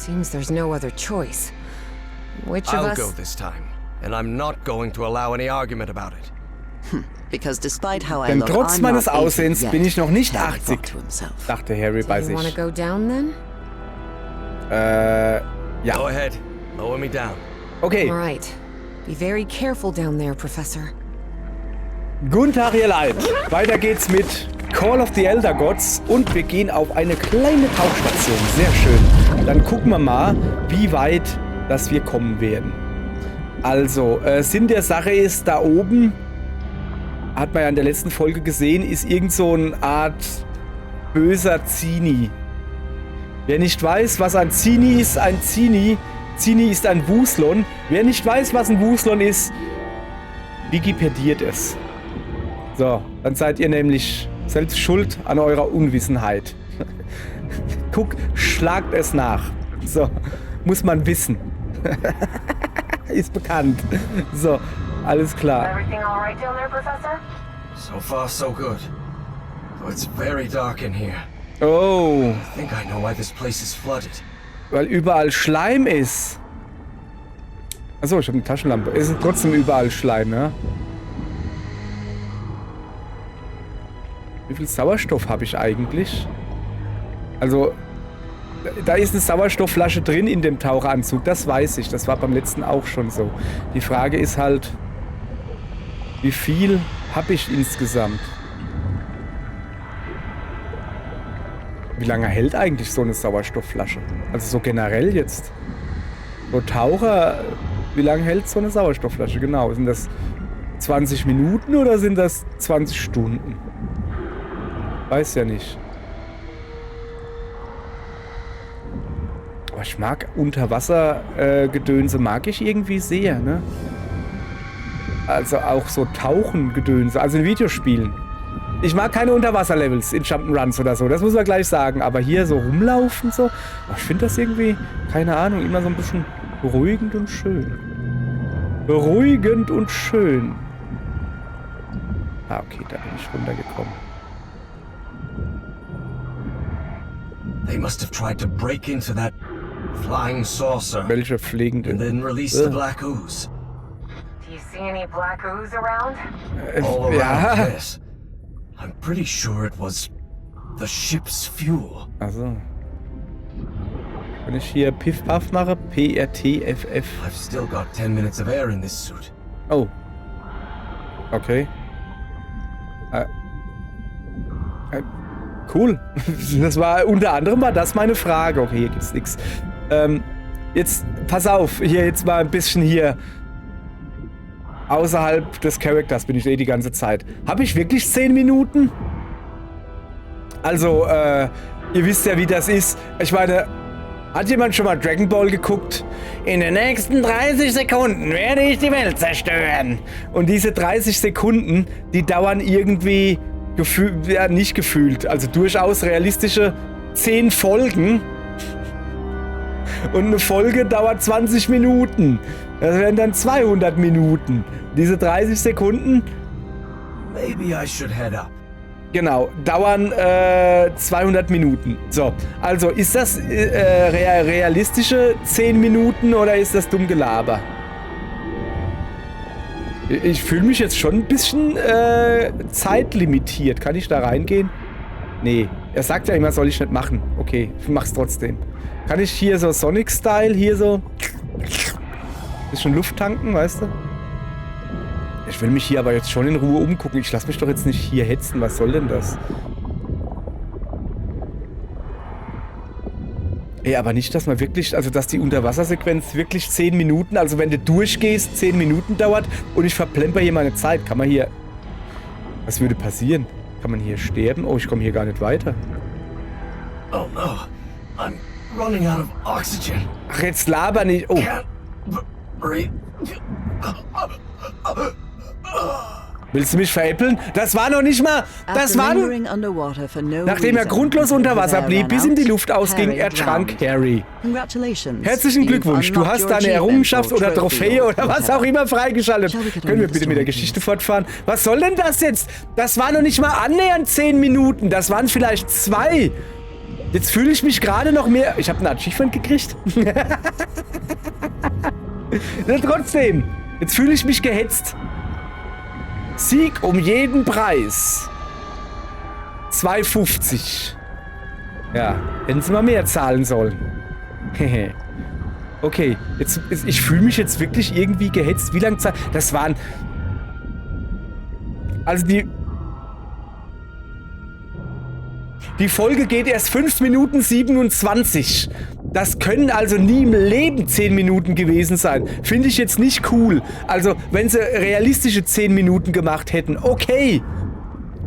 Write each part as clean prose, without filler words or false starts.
Seems there's no other choice. Which of I'll us... go this time, and I'm not going to allow any argument about it. Because despite how I Denn look, trotz I'm meines not 80 Aussehens yet, bin ich noch nicht Harry 80, thought to himself. dachte Harry bei Do you want to sich. go down then? Ja. Go ahead, lower me down. Okay. All right. Be very careful down there, Professor. Guten Tag, ihr Leid. Weiter geht's mit Call of the Elder Gods und wir gehen auf eine kleine Tauchstation. Sehr schön. Dann gucken wir mal, wie weit dass wir kommen werden. Also, Sinn der Sache ist, da oben, hat man ja in der letzten Folge gesehen, ist irgend so eine Art böser Zini. Wer nicht weiß, was ein Zini ist, Zini ist ein Wuslon. Wer nicht weiß, was ein Wuslon ist, wikipediert es. So, dann seid ihr nämlich selbst schuld an eurer Unwissenheit. Schlagt es nach. So, muss man wissen. Ist bekannt. So, alles klar. Everything all right down there, Professor? So far, so good. Though it's very dark in here. Oh, I think I know why this place is flooded. weil überall Schleim ist. Achso, ich habe eine Taschenlampe. Es ist trotzdem überall Schleim, ne? Wie viel Sauerstoff habe ich eigentlich? Also, da ist eine Sauerstoffflasche drin in dem Taucheranzug, das weiß ich. Das war beim letzten auch schon so. Die Frage ist halt, wie viel habe ich insgesamt? Wie lange hält eigentlich so eine Sauerstoffflasche? Also so generell jetzt. So Taucher, wie lange hält so eine Sauerstoffflasche? Genau, sind das 20 Minuten oder sind das 20 Stunden? Weiß ja nicht. Aber ich mag Unterwasser-Gedönse, mag ich irgendwie sehr, ne? Also auch so Tauchen-Gedönse, also in Videospielen. Ich mag keine Unterwasser-Levels in Jump'n'Runs oder so, das muss man gleich sagen. Aber hier so rumlaufen so, ich finde das irgendwie, keine Ahnung, immer so ein bisschen beruhigend und schön. Beruhigend und schön. Ah, okay, da bin ich runtergekommen. They must have tried to break into that flying saucer Welche pflegende? and then release the black ooze. Do you see any black ooze around? All around, Ja. yes. I'm pretty sure it was the ship's fuel. Also. Wenn ich hier Piff Puff mache, PRTFF. I've still got 10 minutes of air in this suit. Oh. Okay. Cool. Das war unter anderem das meine Frage. Okay, hier gibt's nichts. Jetzt, pass auf, hier jetzt mal ein bisschen hier außerhalb des Charakters bin ich die ganze Zeit. Habe ich wirklich 10 Minuten? Also, ihr wisst ja, wie das ist. Ich meine, hat jemand schon mal Dragon Ball geguckt? In den nächsten 30 Sekunden werde ich die Welt zerstören. Und diese 30 Sekunden, die dauern irgendwie nicht gefühlt, also durchaus realistische 10 Folgen. Und eine Folge dauert 20 Minuten. Das wären dann 200 Minuten. Diese 30 Sekunden, Maybe I should head up. genau, dauern 200 Minuten. So, also ist das realistische 10 Minuten oder ist das dumm Gelaber? Ich fühle mich jetzt schon ein bisschen zeitlimitiert. Kann ich da reingehen? Nee. Er sagt ja immer, soll ich nicht machen. Okay, ich mach's trotzdem. Kann ich hier so Sonic-Style, hier so bisschen Luft tanken, weißt du? Ich will mich hier aber jetzt schon in Ruhe umgucken. Ich lasse mich doch jetzt nicht hier hetzen. Was soll denn das? Ey, aber nicht, dass man wirklich, also dass die Unterwassersequenz wirklich 10 Minuten, also wenn du durchgehst, 10 Minuten dauert und ich verplemper hier meine Zeit. Kann man hier... Was würde passieren? Kann man hier sterben? Oh, ich komme hier gar nicht weiter. Oh no, I'm running out of oxygen. Ach, jetzt laber nicht. Oh. Can't breathe. Willst du mich veräppeln? Das war noch nicht mal... Das war... Nachdem er grundlos unter Wasser blieb, bis ihm die Luft ausging, ertrank Harry. Herzlichen Glückwunsch, du hast deine Errungenschaft oder Trophäe oder was auch immer freigeschaltet. Können wir bitte mit der Geschichte fortfahren? Was soll denn das jetzt? Das war noch nicht mal annähernd 10 Minuten, das waren vielleicht 2. Jetzt fühle ich mich gerade noch mehr... Ich habe ein Achievement gekriegt. Trotzdem. Jetzt fühle ich mich gehetzt. Sieg um jeden Preis. 2,50. Ja, hätten sie mal mehr zahlen sollen. Okay, ich fühle mich jetzt wirklich irgendwie gehetzt. Wie lange Zeit? Das waren... Also die Folge geht erst 5 Minuten 27. Das können also nie im Leben 10 Minuten gewesen sein. Finde ich jetzt nicht cool. Also, wenn sie realistische 10 Minuten gemacht hätten, okay.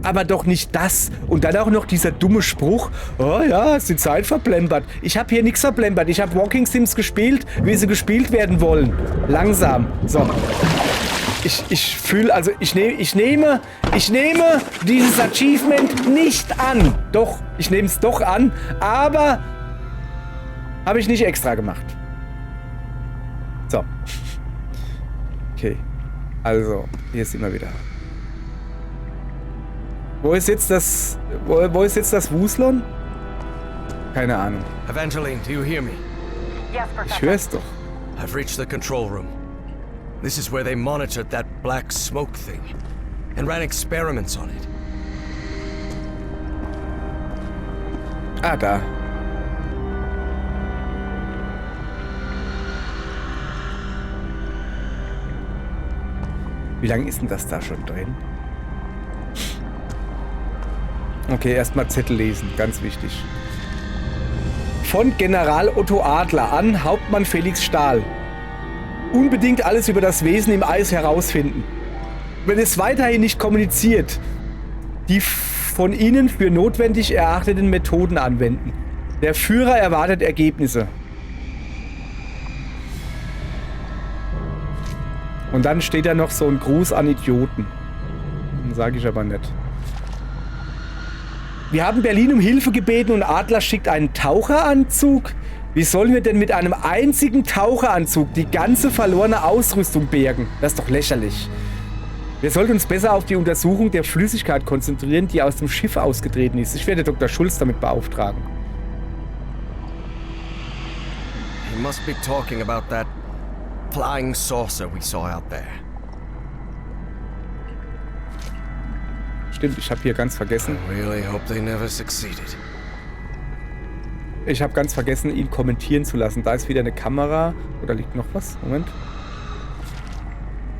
Aber doch nicht das. Und dann auch noch dieser dumme Spruch, oh ja, ist die Zeit verplempert. Ich habe hier nichts verplempert. Ich habe Walking Sims gespielt, wie sie gespielt werden wollen. Langsam. So. Ich fühle, also ich nehme dieses Achievement nicht an. Doch, ich nehme es doch an, aber habe ich nicht extra gemacht. So. Okay. Also, hier ist immer wieder. Wo ist jetzt das Wuslon? Keine Ahnung. Evangeline, do you hear me? Yes, Ich Professor. höre es doch. I've reached the control room. This is where they monitored that black smoke thing and ran experiments on it. Ah, da. Wie lange ist denn das da schon drin? Okay, erstmal Zettel lesen, ganz wichtig. Von General Otto Adler an Hauptmann Felix Stahl. Unbedingt alles über das Wesen im Eis herausfinden. Wenn es weiterhin nicht kommuniziert, die von Ihnen für notwendig erachteten Methoden anwenden. Der Führer erwartet Ergebnisse. Und dann steht da noch so ein Gruß an Idioten. Sage ich aber nicht. Wir haben Berlin um Hilfe gebeten und Adler schickt einen Taucheranzug. Wie sollen wir denn mit einem einzigen Taucheranzug die ganze verlorene Ausrüstung bergen? Das ist doch lächerlich. Wir sollten uns besser auf die Untersuchung der Flüssigkeit konzentrieren, die aus dem Schiff ausgetreten ist. Ich werde Dr. Schulz damit beauftragen. He must be talking about that flying saucer we saw out there. Stimmt, ich habe hier ganz vergessen. I really hope they never succeeded. Ich habe ganz vergessen, ihn kommentieren zu lassen. Da ist wieder eine Kamera. Oder liegt noch was? Moment.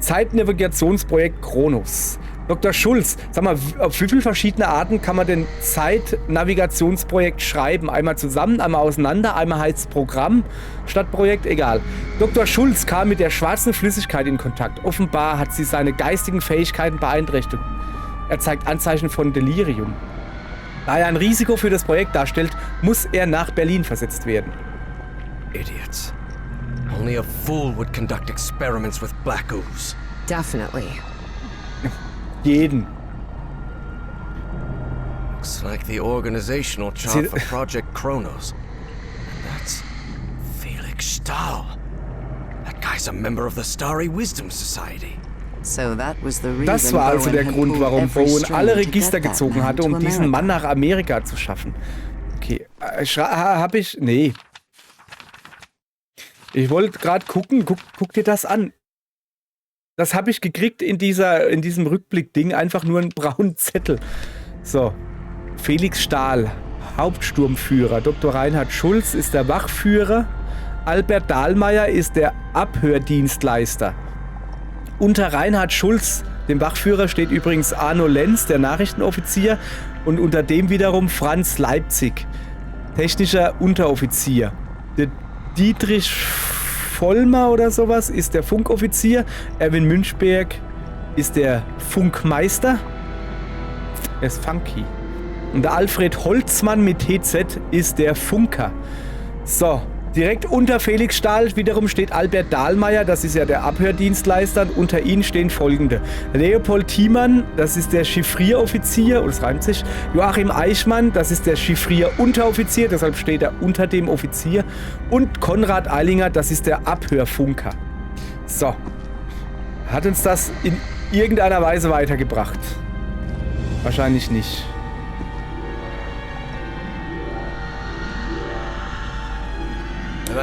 Zeitnavigationsprojekt Kronos. Dr. Schulz, sag mal, auf wie viele verschiedene Arten kann man denn Zeitnavigationsprojekt schreiben? Einmal zusammen, einmal auseinander, einmal heißt es Programm statt Projekt, egal. Dr. Schulz kam mit der schwarzen Flüssigkeit in Kontakt. Offenbar hat sie seine geistigen Fähigkeiten beeinträchtigt. Er zeigt Anzeichen von Delirium. Da er ein Risiko für das Projekt darstellt, muss er nach Berlin versetzt werden. Idiots. Only a fool would conduct experiments with black ooze. Definitely. Jeden. Looks like the organizational chart for Project Kronos. And that's Felix Stahl. That guy's a member of the Starry Wisdom Society. So that was the reason Das war also der Bowen had Grund, pulled warum every Bowen string alle to Register get that gezogen man hatte, to um diesen America. Mann nach Amerika zu schaffen. Okay, hab ich... Nee. Ich wollte gerade gucken. Guck dir das an. Das habe ich gekriegt in diesem Rückblick-Ding. Einfach nur einen braunen Zettel. So. Felix Stahl, Hauptsturmführer. Dr. Reinhard Schulz ist der Wachführer. Albert Dahlmeier ist der Abhördienstleister. Unter Reinhard Schulz, dem Wachführer, steht übrigens Arno Lenz, der Nachrichtenoffizier. Und unter dem wiederum Franz Leipzig, technischer Unteroffizier. Der Dietrich Vollmer oder sowas ist der Funkoffizier. Erwin Münchberg ist der Funkmeister. Er ist funky. Und der Alfred Holzmann mit TZ ist der Funker. So, direkt unter Felix Stahl wiederum steht Albert Dahlmeier, das ist ja der Abhördienstleister. Und unter ihnen stehen folgende: Leopold Thiemann, das ist der Chiffrieroffizier, das reimt sich. Joachim Eichmann, das ist der Chiffrierunteroffizier, deshalb steht er unter dem Offizier. Und Konrad Eilinger, das ist der Abhörfunker. So. Hat uns das in irgendeiner Weise weitergebracht?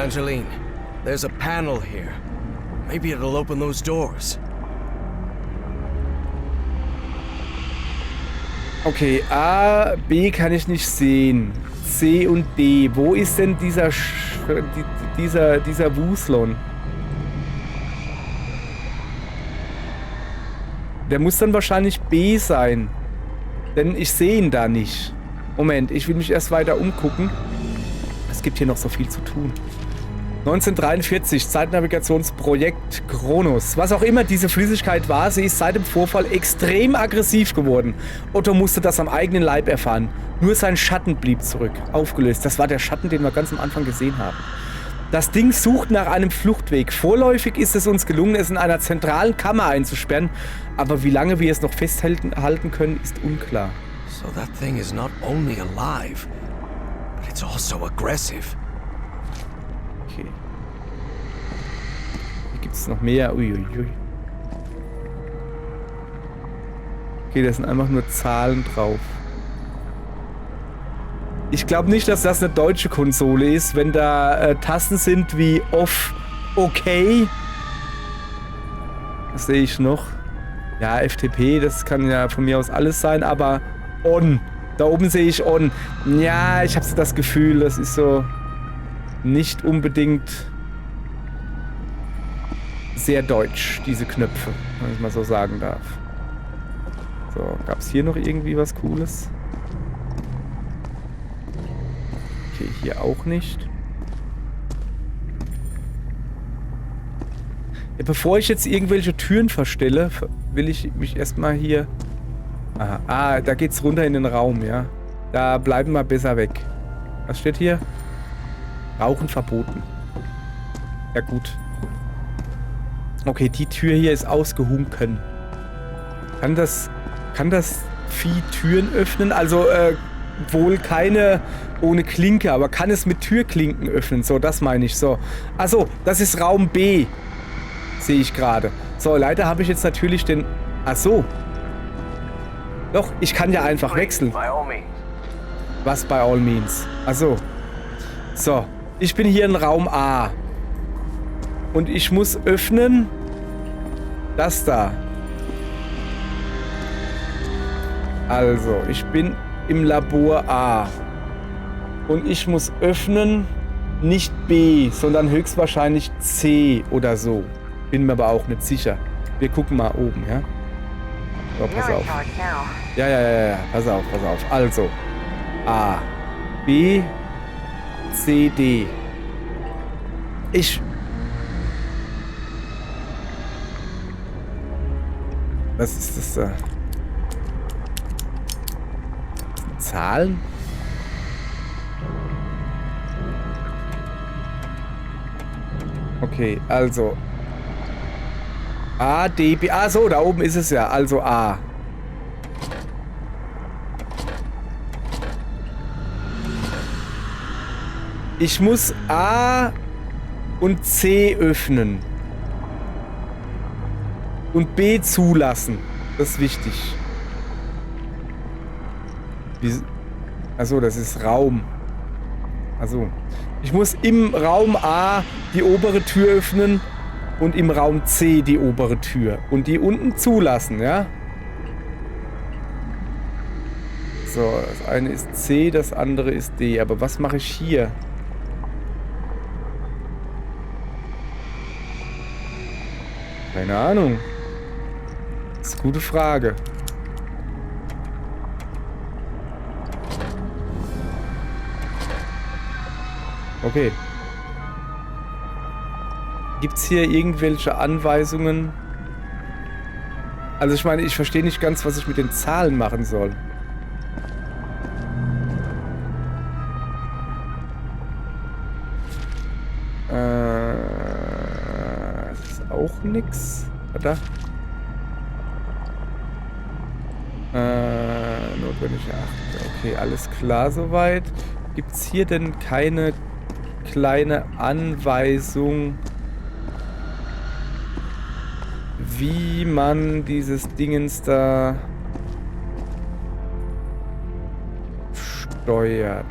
Evangeline. There's a panel here. Maybe it'll open those doors. Okay, A, B kann ich nicht sehen. C und D. Wo ist denn dieser Wuslon? Der muss dann wahrscheinlich B sein. Denn ich sehe ihn da nicht. Moment, ich will mich erst weiter umgucken. Es gibt hier noch so viel zu tun. 1943, Zeitnavigationsprojekt Kronos. Was auch immer diese Flüssigkeit war, sie ist seit dem Vorfall extrem aggressiv geworden. Otto musste das am eigenen Leib erfahren. Nur sein Schatten blieb zurück, aufgelöst. Das war der Schatten, den wir ganz am Anfang gesehen haben. Das Ding sucht nach einem Fluchtweg. Vorläufig ist es uns gelungen, es in einer zentralen Kammer einzusperren. Aber wie lange wir es noch festhalten können, ist unklar. So that thing is not only alive, but it's also aggressive. Okay. Hier gibt es noch mehr. Uiuiui. Okay, da sind einfach nur Zahlen drauf. Ich glaube nicht, dass das eine deutsche Konsole ist, wenn da Tasten sind wie Off, Okay. Das sehe ich noch. Ja, FTP, das kann ja von mir aus alles sein, aber On. Da oben sehe ich On. Ja, ich habe so das Gefühl, das ist so nicht unbedingt sehr deutsch, diese Knöpfe, wenn ich mal so sagen darf. So, gab es hier noch irgendwie was Cooles? Okay, hier auch nicht. Ja, bevor ich jetzt irgendwelche Türen verstelle, will ich mich erstmal hier... Aha. Ah, da geht's runter in den Raum, ja. Da bleiben wir besser weg. Was steht hier? Rauchen verboten. Ja gut. Okay, die Tür hier ist ausgehunken. Kann das Vieh Türen öffnen? Also, wohl keine ohne Klinke, aber kann es mit Türklinken öffnen? So, das meine ich. So. Achso, das ist Raum B. Sehe ich gerade. So, leider habe ich jetzt natürlich den... Achso. Doch, ich kann ja einfach wechseln. Was by all means? Achso. So, ich bin hier in Raum A. Und ich muss öffnen... Das da. Also, ich bin im Labor A. Und ich muss öffnen, nicht B, sondern höchstwahrscheinlich C oder so. Bin mir aber auch nicht sicher. Wir gucken mal oben, ja? So, pass auf. Ja. Pass auf. Also, A, B, C, D. Was ist das da? Zahlen? Okay, also A, D, B. Ah, so, da oben ist es ja. Also A. Ich muss A und C öffnen. Und B zulassen. Das ist wichtig. Achso, das ist Raum. Also, ich muss im Raum A die obere Tür öffnen und im Raum C die obere Tür. Und die unten zulassen, ja? So, das eine ist C, das andere ist D. Aber was mache ich hier? Keine Ahnung. Das ist eine gute Frage. Okay. Gibt's hier irgendwelche Anweisungen? Also ich meine, ich verstehe nicht ganz, was ich mit den Zahlen machen soll. Das ist auch nix. Oder? Notwendige Acht. Okay, alles klar soweit. Gibt's hier denn keine kleine Anweisung, wie man dieses Dingens da steuert?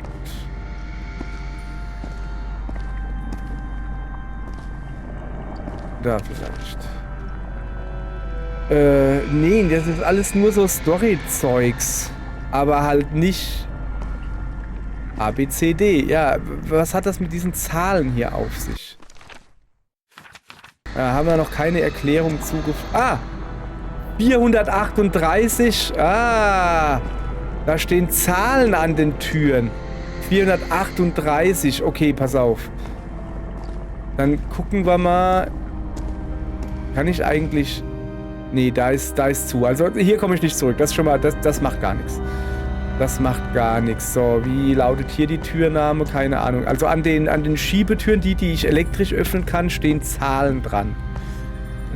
Da vielleicht. Nee, das ist alles nur so Story-Zeugs. Aber halt nicht A, B, C, D. Ja, was hat das mit diesen Zahlen hier auf sich? Da haben wir noch keine Erklärung zugefügt. Ah! 438. Ah! Da stehen Zahlen an den Türen. 438. Okay, pass auf. Dann gucken wir mal. Kann ich eigentlich... Nee, da ist zu. Also hier komme ich nicht zurück. Das ist schon mal... Das macht gar nichts. Das macht gar nichts. So, wie lautet hier die Türname? Keine Ahnung. Also an den Schiebetüren, die ich elektrisch öffnen kann, stehen Zahlen dran.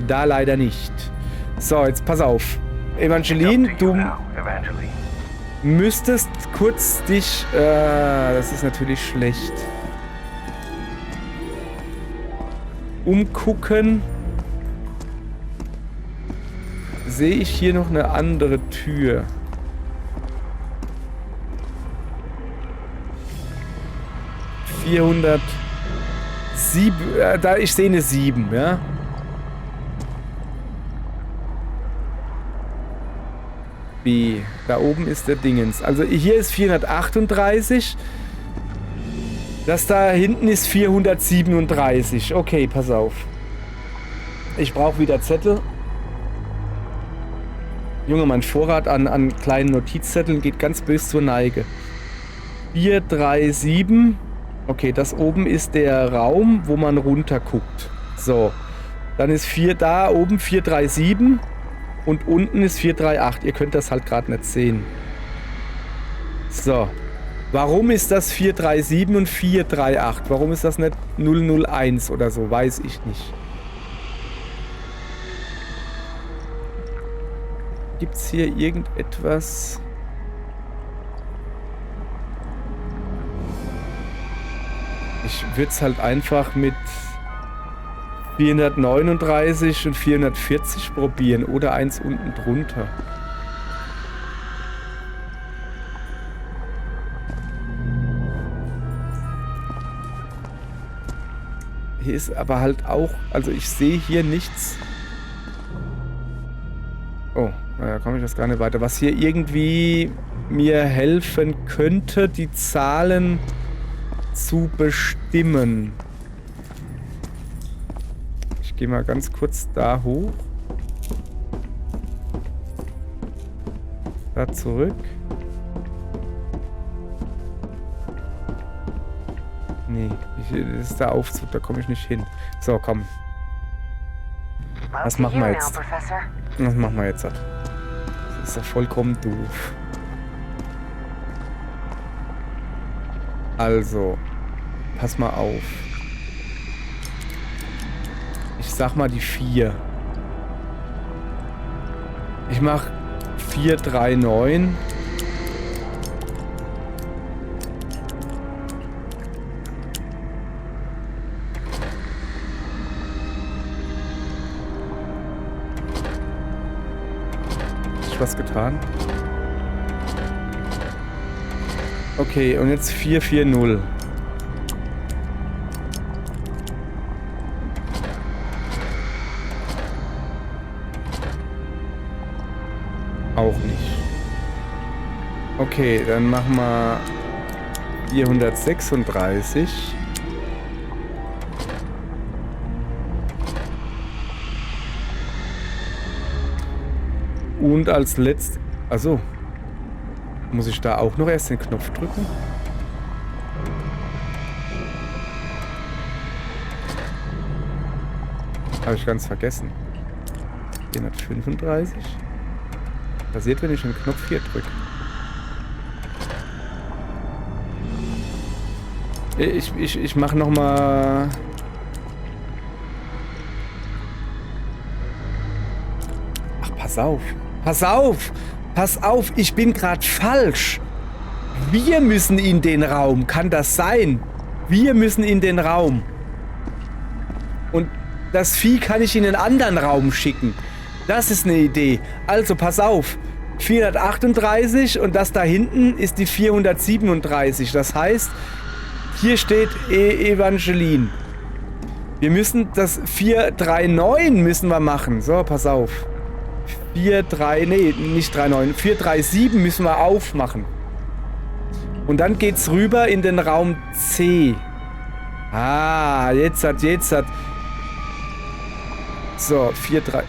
Da leider nicht. So, jetzt pass auf. Evangeline, du müsstest kurz dich... das ist natürlich schlecht. Umgucken. Sehe ich hier noch eine andere Tür? Ich sehe eine 7, ja? B. Da oben ist der Dingens. Also hier ist 438. Das da hinten ist 437. Okay, pass auf. Ich brauche wieder Zettel. Junge, mein Vorrat an kleinen Notizzetteln geht ganz böse zur Neige. 437. Okay, das oben ist der Raum, wo man runter guckt. So. Dann ist da oben 437 und unten ist 438. Ihr könnt das halt gerade nicht sehen. So. Warum ist das 437 und 438? Warum ist das nicht 001 oder so? Weiß ich nicht. Gibt es hier irgendetwas? Ich würde es halt einfach mit 439 und 440 probieren oder eins unten drunter. Hier ist aber halt auch, also ich sehe hier nichts. Oh, naja, komme ich das gar nicht weiter. Was hier irgendwie mir helfen könnte, die Zahlen zu bestimmen. Ich gehe mal ganz kurz da hoch. Da zurück. Nee, das ist der Aufzug, da komme ich nicht hin. So, komm. Was machen wir jetzt? Was machen wir jetzt? Das ist ja vollkommen doof. Also, pass mal auf. Ich sag mal die 4. Ich mach 439. Was getan. Okay, und jetzt 440. Auch nicht. Okay, dann machen wir 436. Und als letztes... Also, muss ich da auch noch erst den Knopf drücken? Habe ich ganz vergessen. 435. Passiert, wenn ich den Knopf hier drücke. Ich mache nochmal... Ach, pass auf. Pass auf! Pass auf, ich bin gerade falsch. Wir müssen in den Raum. Kann das sein? Wir müssen in den Raum. Und das Vieh kann ich in einen anderen Raum schicken. Das ist eine Idee. Also, pass auf. 438 und das da hinten ist die 437. Das heißt, hier steht Evangeline. Wir müssen das 439 müssen wir machen. So, pass auf. 437 müssen wir aufmachen. Und dann geht's rüber in den Raum C. Ah, jetzt hat. So, 4-3.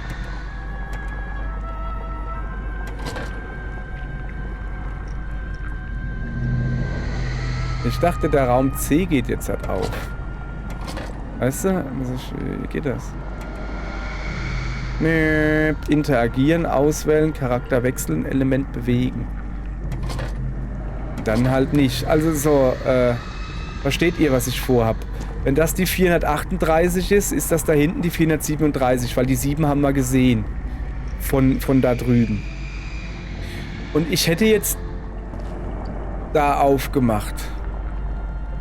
Ich dachte, der Raum C geht jetzt halt auf. Weißt du? Wie geht das? Interagieren, auswählen, Charakter wechseln, Element bewegen. Dann halt nicht. Also so, versteht ihr, was ich vorhab? Wenn das die 438 ist, ist das da hinten die 437, weil die 7 haben wir gesehen. Von da drüben. Und ich hätte jetzt da aufgemacht.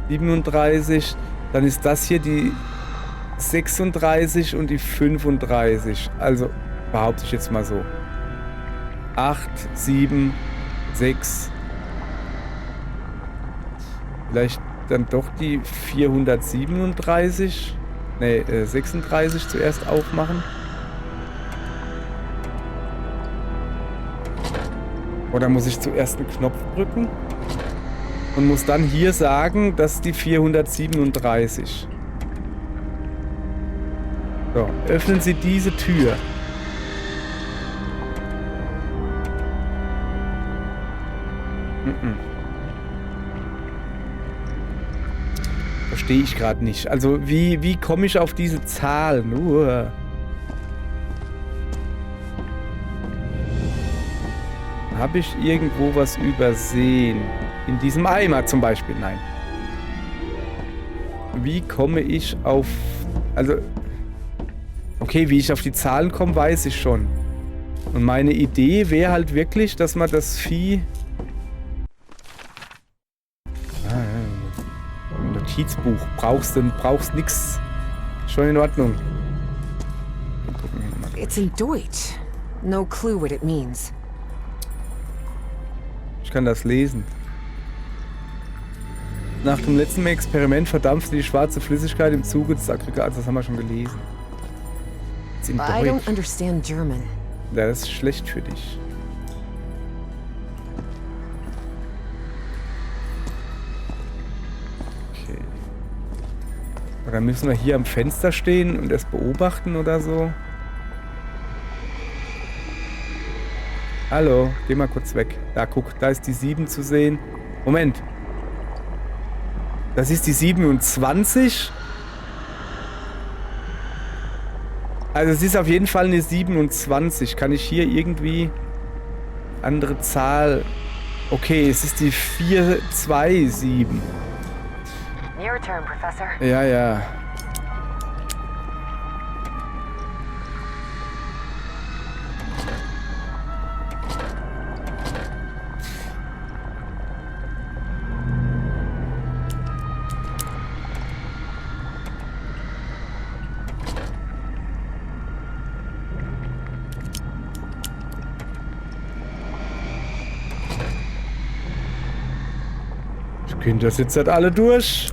37, dann ist das hier die 36 und die 35. Also behaupte ich jetzt mal so. 8, 7, 6. Vielleicht dann doch die 437. Ne, 36 zuerst aufmachen. Oder muss ich zuerst einen Knopf drücken? Und muss dann hier sagen, dass die 437. So, öffnen Sie diese Tür. Verstehe ich gerade nicht. Also, wie komme ich auf diese Zahl? Nur. Habe ich irgendwo was übersehen? In diesem Eimer zum Beispiel? Nein. Wie komme ich auf... Also... Okay, wie ich auf die Zahlen komme, weiß ich schon. Und meine Idee wäre halt wirklich, dass man das Vieh... Notizbuch. Brauchst nix. Schon in Ordnung. It's in Deutsch. No clue what it means. Ich kann das lesen. Nach dem letzten Experiment verdampfte die schwarze Flüssigkeit im Zuge des Aggregats. Das haben wir schon gelesen. It's in I don't Deutsch. understand German. Ja, das ist schlecht für dich. Okay. Oder müssen wir hier am Fenster stehen und es beobachten oder so? Hallo, geh mal kurz weg. Da, guck, da ist die 7 zu sehen. Moment. Das ist die 27. Also es ist auf jeden Fall eine 27. Kann ich hier irgendwie... Andere Zahl... Okay, es ist die 427. Your turn, Professor. Ja, ja. Kinder sitzt halt alle durch.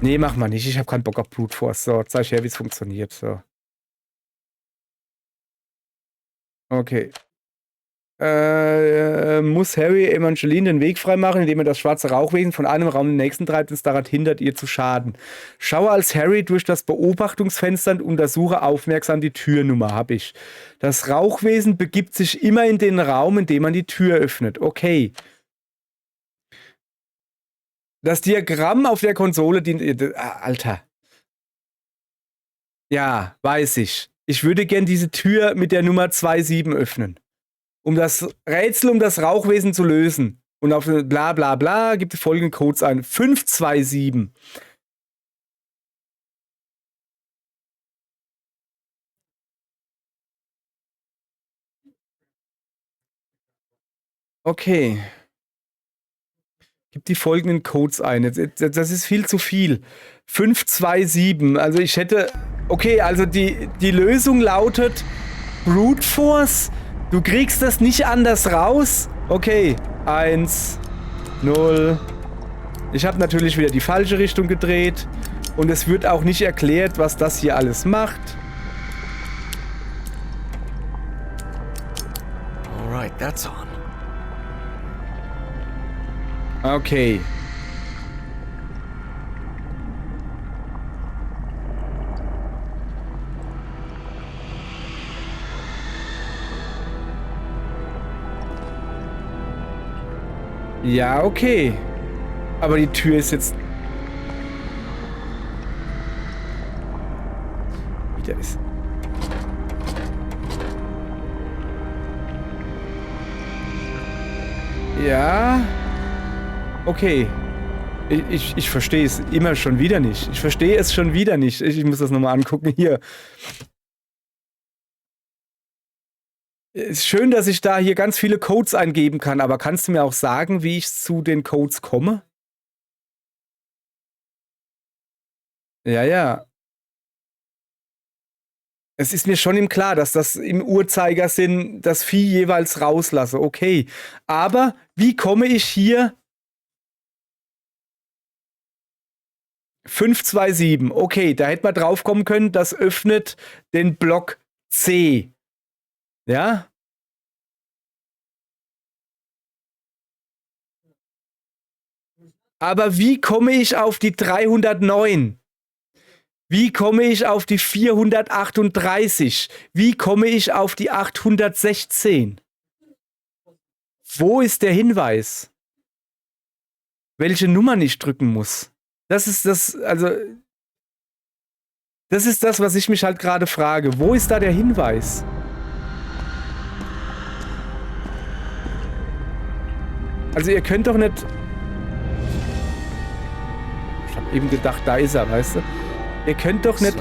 Nee, mach mal nicht. Ich habe keinen Bock auf Brute Force. So, zeig ich her, wie es funktioniert. So. Okay. Muss Harry Evangeline den Weg freimachen, indem er das schwarze Rauchwesen von einem Raum in den nächsten treibt und es daran hindert, ihr zu schaden. Schaue als Harry durch das Beobachtungsfenster und untersuche aufmerksam die Türnummer. Hab ich. Das Rauchwesen begibt sich immer in den Raum, in dem man die Tür öffnet. Okay. Das Diagramm auf der Konsole dient... Alter. Ja, weiß ich. Ich würde gern diese Tür mit der Nummer 27 öffnen. Um das Rätsel um das Rauchwesen zu lösen. Und auf bla bla bla gibt es folgenden Codes ein. 527. Okay. Gibt die folgenden Codes ein. Das ist viel zu viel. 527. Also ich hätte... Okay, also die Lösung lautet Brute Force. Du kriegst das nicht anders raus. Okay. 1, 0. Ich habe natürlich wieder die falsche Richtung gedreht. Und es wird auch nicht erklärt, was das hier alles macht. Alright, that's on. Okay. Ja, okay. Aber die Tür ist jetzt... Wieder ist... Ja... Okay. Ich verstehe es immer schon wieder nicht. Ich verstehe es schon wieder nicht. Ich muss das nochmal angucken. Hier. Ist schön, dass ich da hier ganz viele Codes eingeben kann, aber kannst du mir auch sagen, wie ich zu den Codes komme? Ja, ja. Es ist mir schon im Klar, dass das im Uhrzeigersinn das Vieh jeweils rauslasse. Okay. Aber wie komme ich hier... 527. Okay, da hätte man drauf kommen können, das öffnet den Block C. Ja? Aber wie komme ich auf die 309? Wie komme ich auf die 438? Wie komme ich auf die 816? Wo ist der Hinweis? Welche Nummern ich drücken muss? Das ist das, also... Das ist das, was ich mich halt gerade frage. Wo ist da der Hinweis? Also ihr könnt doch nicht... Ich hab eben gedacht, da ist er, weißt du? Ihr könnt doch nicht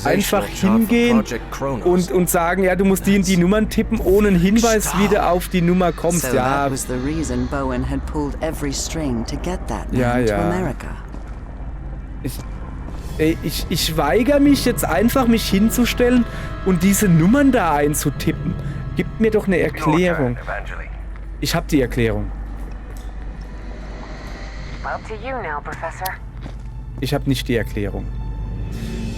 einfach hingehen und sagen, ja, du musst die und die Nummern tippen, ohne einen Hinweis, wie du auf die Nummer kommst. So ja. that was the reason Bowen had pulled every string to get that Ja, man to ja. America. Ich weigere mich jetzt einfach, mich hinzustellen und diese Nummern da einzutippen. Gib mir doch eine Erklärung. Ich habe die Erklärung. Well, to you now, Professor. Ich habe nicht die Erklärung.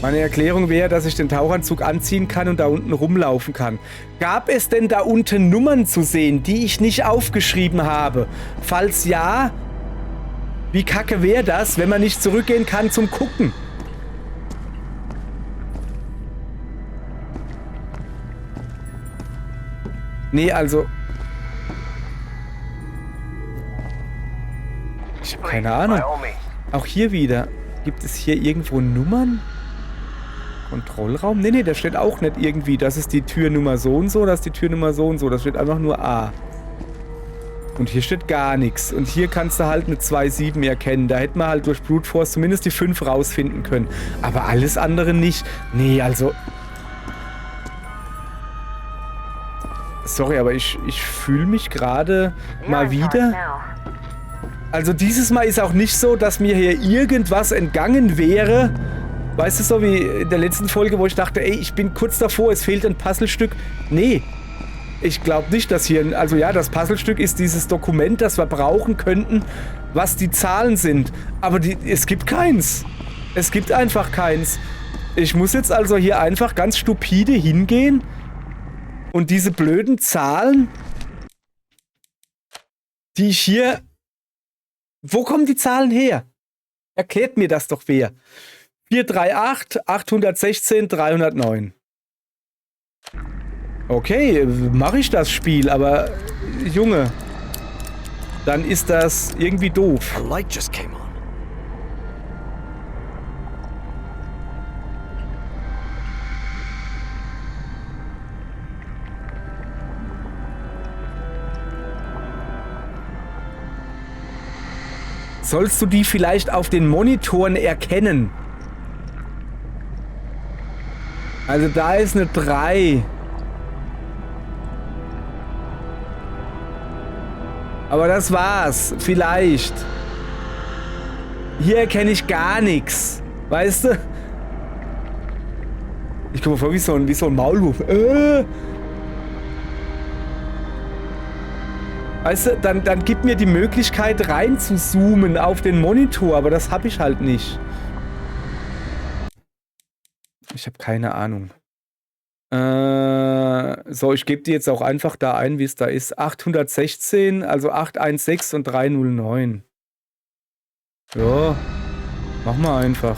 Meine Erklärung wäre, dass ich den Tauchanzug anziehen kann und da unten rumlaufen kann. Gab es denn da unten Nummern zu sehen, die ich nicht aufgeschrieben habe? Falls ja, wie kacke wäre das, wenn man nicht zurückgehen kann zum Gucken? Nee, also... Ich habe keine Ahnung. Auch hier wieder. Gibt es hier irgendwo Nummern? Kontrollraum? Nee, da steht auch nicht irgendwie, das ist die Türnummer so und so, das ist die Türnummer so und so. Das steht einfach nur A. Und hier steht gar nichts. Und hier kannst du halt eine 2,7 erkennen. Da hätten wir halt durch Brute Force zumindest die 5 rausfinden können. Aber alles andere nicht. Nee, also... Sorry, aber ich fühle mich gerade mal wieder... Also dieses Mal ist auch nicht so, dass mir hier irgendwas entgangen wäre. Weißt du, so wie in der letzten Folge, wo ich dachte, ey, ich bin kurz davor, es fehlt ein Puzzlestück. Nee, ich glaube nicht, dass hier... Also ja, das Puzzlestück ist dieses Dokument, das wir brauchen könnten, was die Zahlen sind. Aber es gibt keins. Es gibt einfach keins. Ich muss jetzt also hier einfach ganz stupide hingehen und diese blöden Zahlen, die ich hier... Wo kommen die Zahlen her? Erklärt mir das doch wer. 438, 816, 309. Okay, mache ich das Spiel, aber Junge, dann ist das irgendwie doof. A light just came on. Sollst du die vielleicht auf den Monitoren erkennen? Also da ist eine 3. Aber das war's. Vielleicht. Hier erkenne ich gar nichts. Weißt du? Ich komme mir vor wie so ein Maulwurf. Weißt du, dann gib mir die Möglichkeit rein zu zoomen auf den Monitor, aber das habe ich halt nicht. Ich habe keine Ahnung. So, ich gebe die jetzt auch einfach da ein, wie es da ist. 816, also 816 und 309. Ja, mach mal einfach.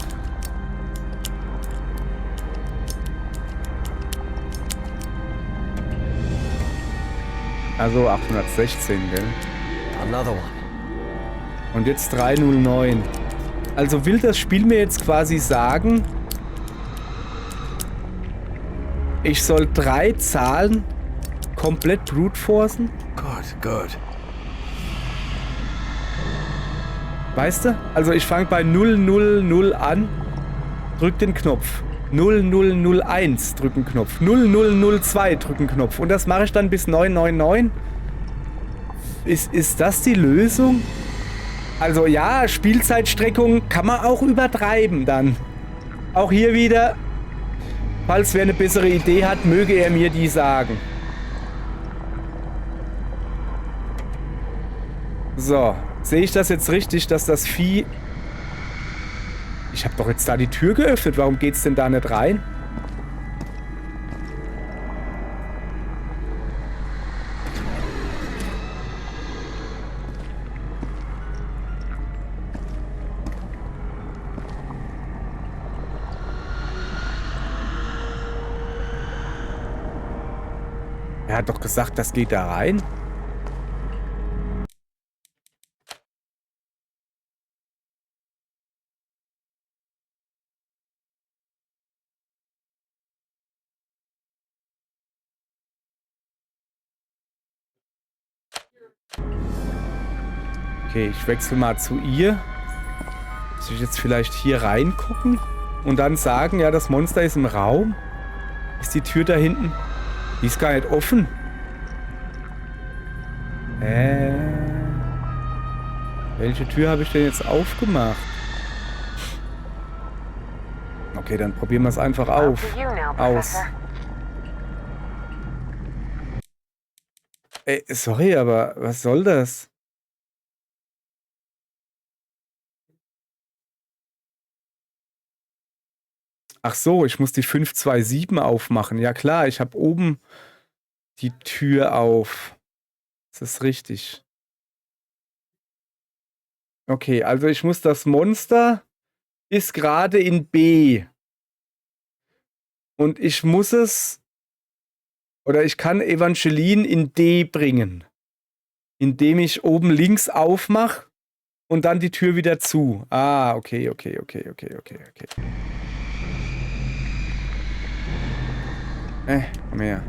Also 816, gell? Another one. Und jetzt 309. Also will das Spiel mir jetzt quasi sagen, ich soll 3 Zahlen komplett brute forcen? Good, good. Weißt du? Also ich fange bei 000 an, drück den Knopf. 0001, drück den Knopf. 0002, drück den Knopf. Und das mache ich dann bis 999. Ist das die Lösung? Also ja, Spielzeitstreckung kann man auch übertreiben dann. Auch hier wieder, falls wer eine bessere Idee hat, möge er mir die sagen. So, sehe ich das jetzt richtig, dass das Vieh... Ich habe doch jetzt da die Tür geöffnet, warum geht's denn da nicht rein? Er hat doch gesagt, das geht da rein. Okay, ich wechsle mal zu ihr. Muss ich jetzt vielleicht hier reingucken und dann sagen, ja, das Monster ist im Raum? Ist die Tür da hinten? Die ist gar nicht offen. Welche Tür habe ich denn jetzt aufgemacht? Okay, dann probieren wir es einfach aus. Ey, sorry, aber was soll das? Ach so, ich muss die 527 aufmachen. Ja klar, ich habe oben die Tür auf. Das ist richtig. Okay, also ich muss das Monster ist gerade in B. Und ich muss es oder ich kann Evangeline in D bringen. Indem ich oben links aufmache und dann die Tür wieder zu. Ah, okay. Komm her.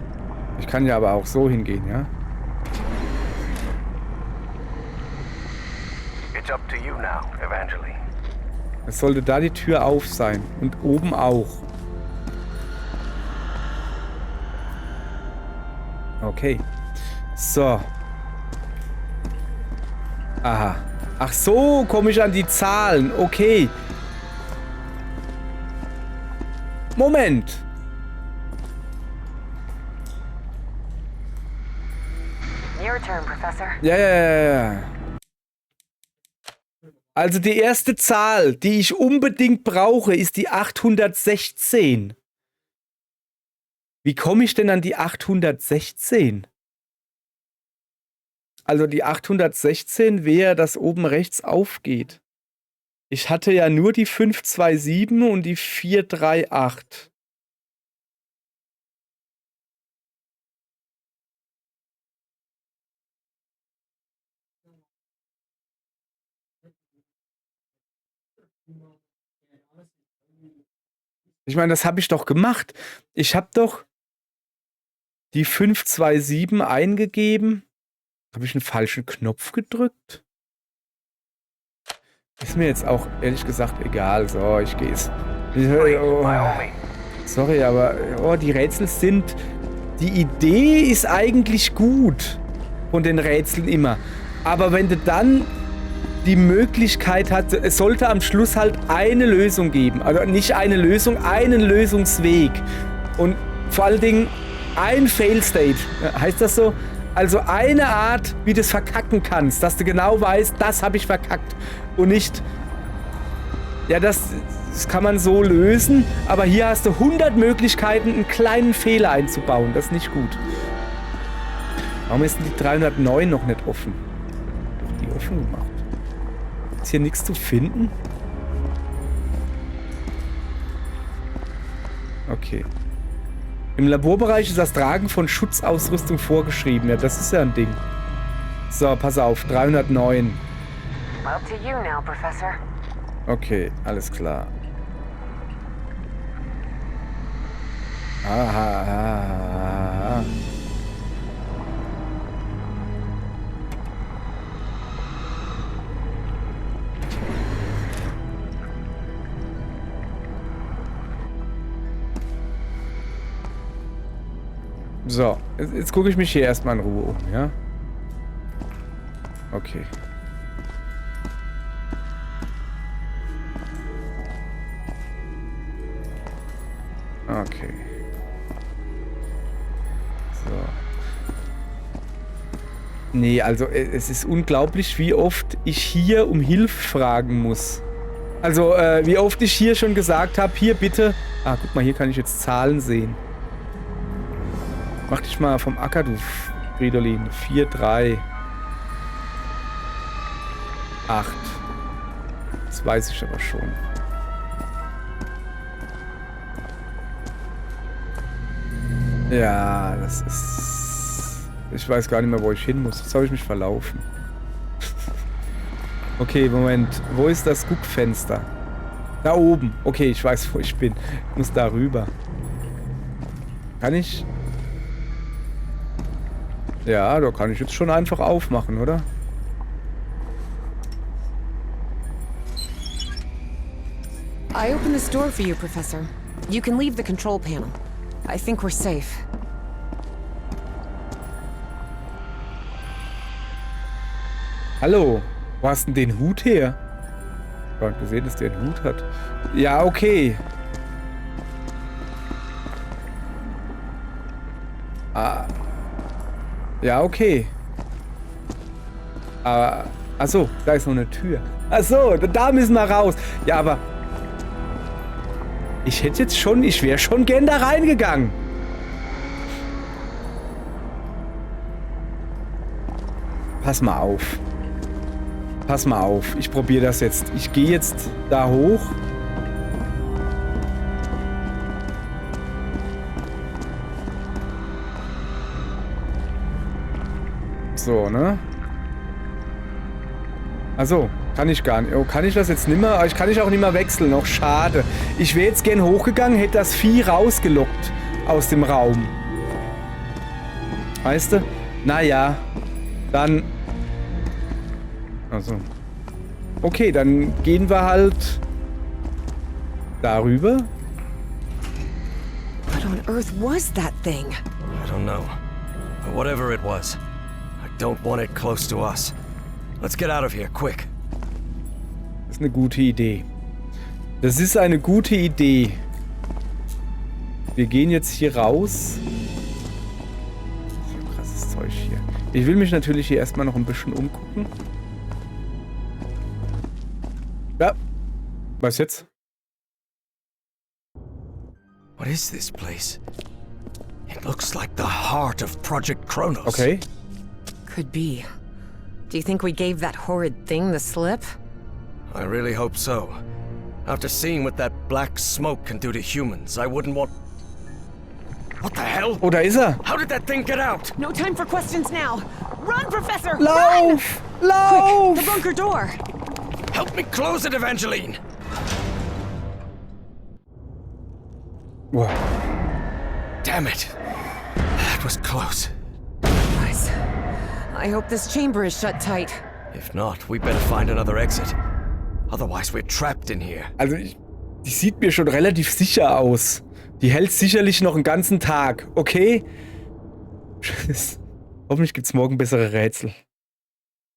Ich kann ja aber auch so hingehen, ja? It's up to you now, Evangeline. Es sollte da die Tür auf sein. Und oben auch. Okay. So. Aha. Ach so, komme ich an die Zahlen. Okay. Moment. Your turn, Professor. Ja. Also die erste Zahl, die ich unbedingt brauche, ist die 816. Wie komme ich denn an die 816? Also die 816 wäre, dass oben rechts aufgeht. Ich hatte ja nur die 527 und die 438. Ich meine, das habe ich doch gemacht. Ich habe doch die 527 eingegeben. Habe ich einen falschen Knopf gedrückt? Ist mir jetzt auch ehrlich gesagt egal. So, ich gehe es. Sorry, aber die Rätsel sind... Die Idee ist eigentlich gut. Von den Rätseln immer. Aber wenn du dann die Möglichkeit hast, es sollte am Schluss halt eine Lösung geben. Also nicht eine Lösung, einen Lösungsweg. Und vor allen Dingen ein Fail-State. Heißt das so? Also eine Art, wie du es verkacken kannst, dass du genau weißt, das habe ich verkackt. Und nicht, ja, das kann man so lösen, aber hier hast du 100 Möglichkeiten, einen kleinen Fehler einzubauen. Das ist nicht gut. Warum ist denn die 309 noch nicht offen? Doch die offen gemacht. Ist hier nichts zu finden? Okay. Im Laborbereich ist das Tragen von Schutzausrüstung vorgeschrieben. Ja, das ist ja ein Ding. So, pass auf. 309. Well, to you now, Professor. Okay, alles klar. Aha. So, jetzt gucke ich mich hier erstmal in Ruhe um, ja? Okay. Okay. So. Nee, also es ist unglaublich, wie oft ich hier um Hilfe fragen muss. Also, wie oft ich hier schon gesagt habe, hier bitte... Ah, guck mal, hier kann ich jetzt Zahlen sehen. Mach dich mal vom Acker, du Fridolin. 4, 3, 8. Das weiß ich aber schon. Ja, das ist... Ich weiß gar nicht mehr, wo ich hin muss. Jetzt habe ich mich verlaufen. Okay, Moment. Wo ist das Guckfenster? Da oben. Okay, ich weiß, wo ich bin. Ich muss da rüber. Kann ich... Ja, da kann ich jetzt schon einfach aufmachen, oder? I opened this door for you, Professor. You can leave the control panel. I think we're safe. Hallo, wo hast denn den Hut her? Ich habe gesehen, dass der einen Hut hat. Ja, okay. Ah. Ja, okay. Aber, achso, da ist noch eine Tür. Achso, da müssen wir raus. Ja, aber... Ich hätte jetzt schon, ich wäre schon gern da reingegangen. Pass mal auf. Pass mal auf. Ich probiere das jetzt. Ich gehe jetzt da hoch. So, ne? Achso, kann ich gar nicht. Oh, kann ich das jetzt nicht mehr? Ich kann ich auch nicht mehr wechseln. Noch schade. Ich wäre jetzt gern hochgegangen, hätte das Vieh rausgelockt aus dem Raum. Weißt du? Naja. Dann... Also. Okay, dann gehen wir halt... darüber. What on earth was that thing? I don't know. But whatever it was, I don't want it close to us. Let's get out of here, quick. Das ist eine gute Idee. Das ist eine gute Idee. Wir gehen jetzt hier raus. So krasses Zeug hier. Ich will mich natürlich hier erstmal noch ein bisschen umgucken. Ja. Was jetzt? What is this place? It looks like the heart of Project Kronos. Okay. Could be. Do you think we gave that horrid thing the slip? I really hope so. After seeing what that black smoke can do to humans, I wouldn't want... What the hell? Oh, da ist er. How did that thing get out? No time for questions now. Run, Professor! Lauf! Run! Lauf! Quick, the bunker door! Help me close it, Evangeline! Wow. Damn it. That was close. Guys, I hope this chamber is shut tight. If not, we better find another exit. Otherwise, we're trapped in here. Also, die sieht mir schon relativ sicher aus. Die hält sicherlich noch einen ganzen Tag, okay? Hoffentlich gibt's morgen bessere Rätsel.